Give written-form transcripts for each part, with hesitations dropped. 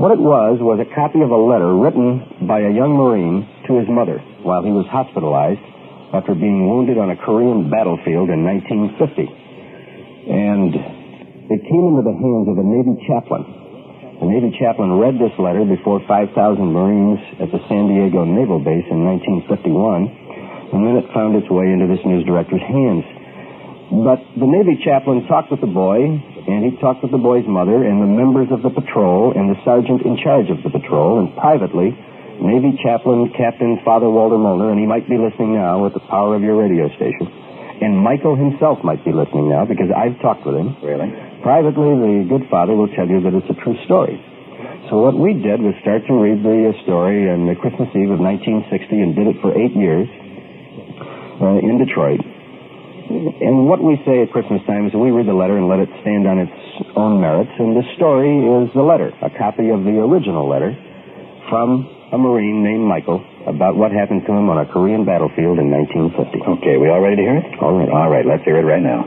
What it was a copy of a letter written by a young Marine to his mother while he was hospitalized after being wounded on a Korean battlefield in 1950. And it came into the hands of a Navy chaplain. The Navy chaplain read this letter before 5,000 Marines at the San Diego Naval Base in 1951, and then it found its way into this news director's hands. But the Navy chaplain talked with the boy, and he talked with the boy's mother and the members of the patrol and the sergeant in charge of the patrol, and privately, Navy chaplain Captain Father Walter Molnar, and he might be listening now with the power of your radio station, and Michael himself might be listening now because I've talked with him. Really? Privately, the good father will tell you that it's a true story. So what we did was start to read the story on the Christmas Eve of 1960 and did it for 8 years in Detroit. And what we say at Christmas time is that we read the letter and let it stand on its own merits. And the story is the letter, a copy of the original letter from a Marine named Michael about what happened to him on a Korean battlefield in 1950. Okay, we all ready to hear it? All right. All right, let's hear it right now.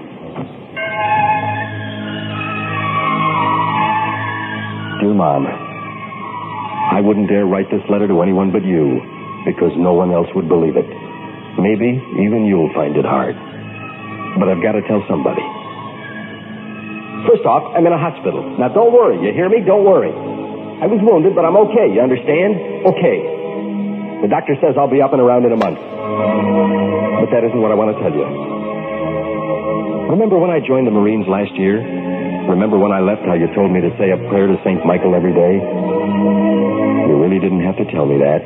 Dear Mom, I wouldn't dare write this letter to anyone but you because no one else would believe it. Maybe even you'll find it hard. But I've got to tell somebody. First off, I'm in a hospital. Now, don't worry. You hear me? Don't worry. I was wounded, but I'm okay. You understand? Okay. The doctor says I'll be up and around in a month. But that isn't what I want to tell you. Remember when I joined the Marines last year? Remember when I left how you told me to say a prayer to St. Michael every day? You really didn't have to tell me that.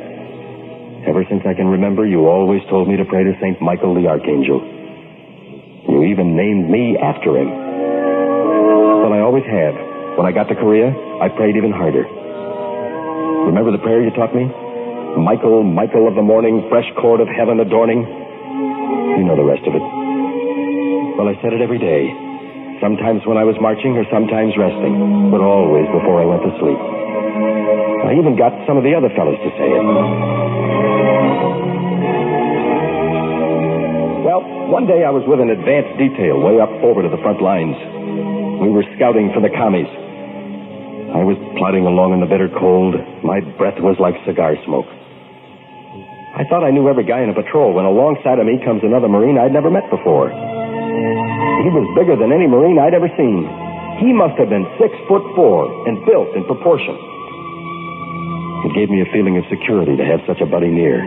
Ever since I can remember, you always told me to pray to St. Michael the Archangel. You even named me after him. Well, I always have. When I got to Korea, I prayed even harder. Remember the prayer you taught me? Michael, Michael of the morning, fresh cord of heaven adorning. You know the rest of it. Well, I said it every day. Sometimes when I was marching or sometimes resting, but always before I went to sleep. I even got some of the other fellows to say it. Well, one day I was with an advanced detail way up over to the front lines. We were scouting for the commies. I was plodding along in the bitter cold. My breath was like cigar smoke. I thought I knew every guy in a patrol when alongside of me comes another Marine I'd never met before. He was bigger than any Marine I'd ever seen. He must have been 6'4" and built in proportion. It gave me a feeling of security to have such a buddy near.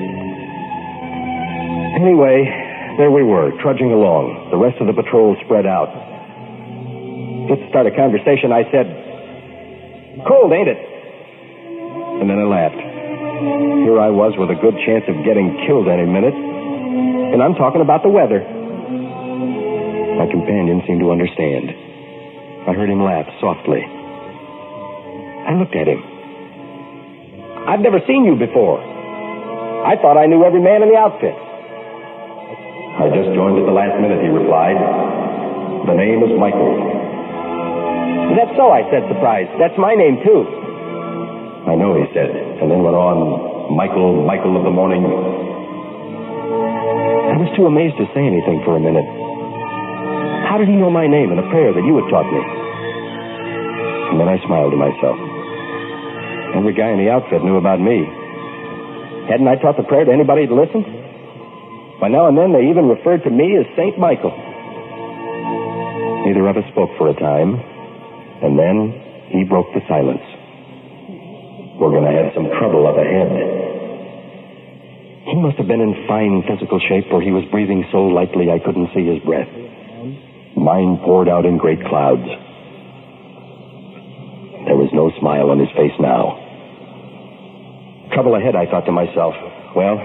Anyway, there we were, trudging along. The rest of the patrol spread out. Just to start a conversation, I said, "Cold, ain't it?" And then I laughed. Here I was with a good chance of getting killed any minute, and I'm talking about the weather. My companion seemed to understand. I heard him laugh softly. I looked at him. "I've never seen you before. I thought I knew every man in the outfit." "I just joined at the last minute," he replied. "The name is Michael." "That's so," I said, surprised. "That's my name, too." "I know," he said, and then went on, "Michael, Michael of the morning." I was too amazed to say anything for a minute. How did he know my name and a prayer that you had taught me? And then I smiled to myself. Every guy in the outfit knew about me. Hadn't I taught the prayer to anybody who'd listened? By now and then, they even referred to me as St. Michael. Neither of us spoke for a time, and then he broke the silence. "We're going to have some trouble up ahead." He must have been in fine physical shape, for he was breathing so lightly I couldn't see his breath. Mine poured out in great clouds. There was no smile on his face now. Trouble ahead, I thought to myself. Well,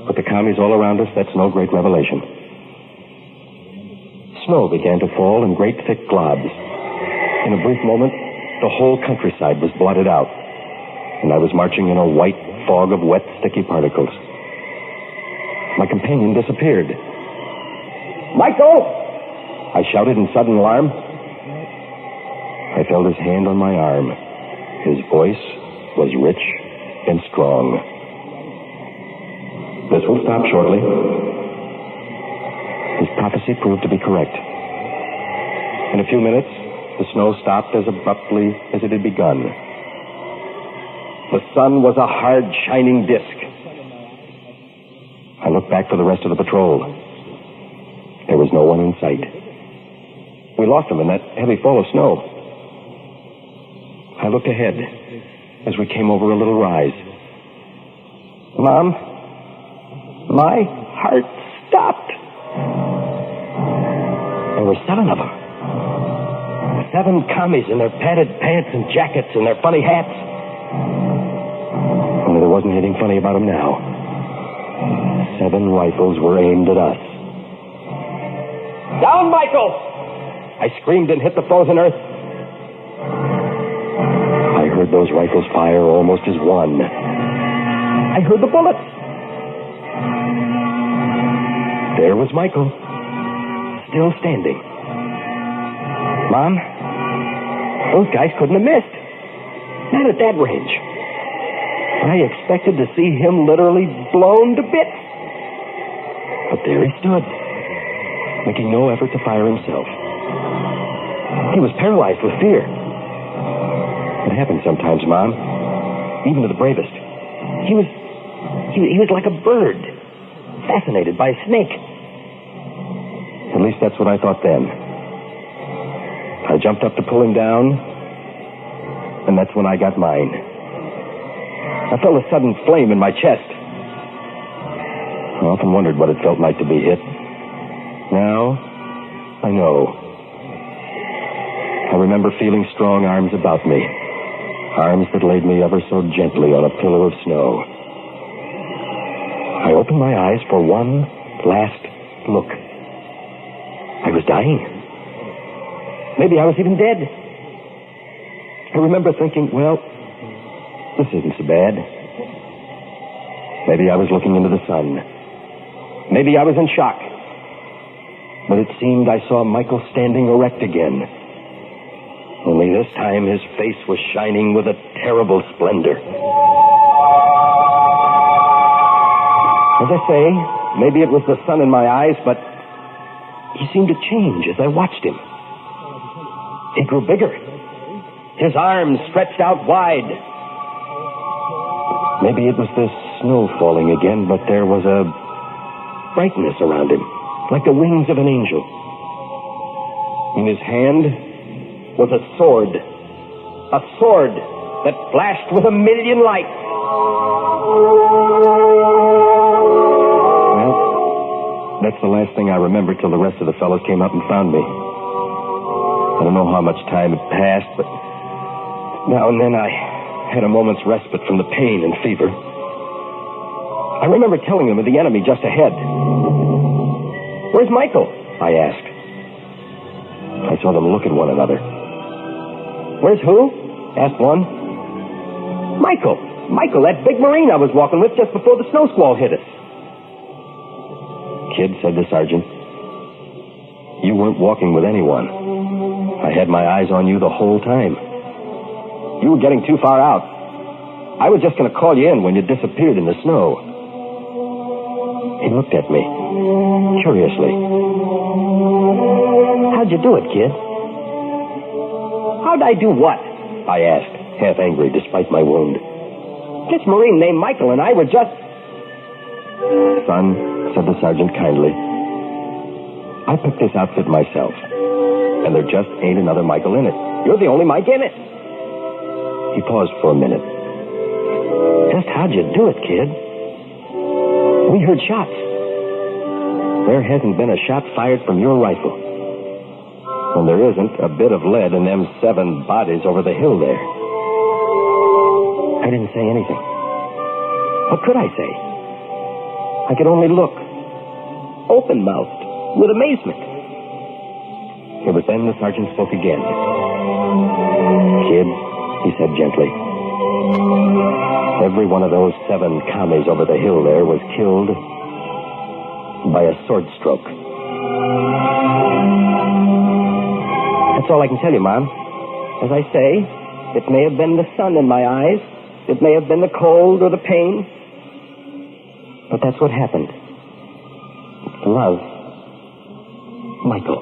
with the commies all around us, that's no great revelation. Snow began to fall in great thick globs. In a brief moment, the whole countryside was blotted out, and I was marching in a white fog of wet, sticky particles. My companion disappeared. "Michael!" I shouted in sudden alarm. I felt his hand on my arm. His voice was rich and strong. "This will stop shortly." His prophecy proved to be correct. In a few minutes, the snow stopped as abruptly as it had begun. The sun was a hard, shining disk. I looked back for the rest of the patrol. There was no one in sight. We lost them in that heavy fall of snow. I looked ahead as we came over a little rise. Mom, my heart stopped. There were 7 of them. 7 commies in their padded pants and jackets and their funny hats. Only there wasn't anything funny about them now. 7 rifles were aimed at us. Down, Michael! I screamed and hit the frozen earth. I heard those rifles fire almost as one. I heard the bullets. There was Michael, still standing. Mom, those guys couldn't have missed. Not at that range. I expected to see him literally blown to bits. But there he stood, making no effort to fire himself. He was paralyzed with fear. It happens sometimes, Mom, even to the bravest. He was like a bird, fascinated by a snake. At least that's what I thought then. I jumped up to pull him down, and that's when I got mine. I felt a sudden flame in my chest. I often wondered what it felt like to be hit. Now, I know. I remember feeling strong arms about me. Arms that laid me ever so gently on a pillow of snow. I opened my eyes for one last look. I was dying. Maybe I was even dead. I remember thinking, well, this isn't so bad. Maybe I was looking into the sun. Maybe I was in shock. But it seemed I saw Michael standing erect again. Only this time his face was shining with a terrible splendor. As I say, maybe it was the sun in my eyes, but he seemed to change as I watched him. He grew bigger. His arms stretched out wide. Maybe it was the snow falling again, but there was a brightness around him, like the wings of an angel. In his hand was a sword that flashed with a million lights. Well, that's the last thing I remember till the rest of the fellows came up and found me. I don't know how much time had passed, but now and then I had a moment's respite from the pain and fever. I remember telling them of the enemy just ahead. "Where's Michael?" I asked. I saw them look at one another. "Where's who?" asked one. Michael, that big Marine I was walking with just before the snow squall hit us." "Kid," said the sergeant, "you weren't walking with anyone. I had my eyes on you the whole time. You were getting too far out. I was just going to call you in when you disappeared in the snow." He looked at me, curiously. "How'd you do it, kid?" "How'd I do what?" I asked, half angry despite my wound. "This Marine named Michael and I were just..." "Son," said the sergeant kindly, "I picked this outfit myself, and there just ain't another Michael in it. You're the only Mike in it." He paused for a minute. "Just how'd you do it, kid?" "We heard shots. There hasn't been a shot fired from your rifle. And there isn't a bit of lead in them 7 bodies over the hill there." I didn't say anything. What could I say? I could only look, open-mouthed, with amazement. It was then the sergeant spoke again. "Kid," he said gently, "every one of those 7 commies over the hill there was killed by a sword stroke." That's all I can tell you, Mom. As I say, it may have been the sun in my eyes. It may have been the cold or the pain. But that's what happened. Love, Michael.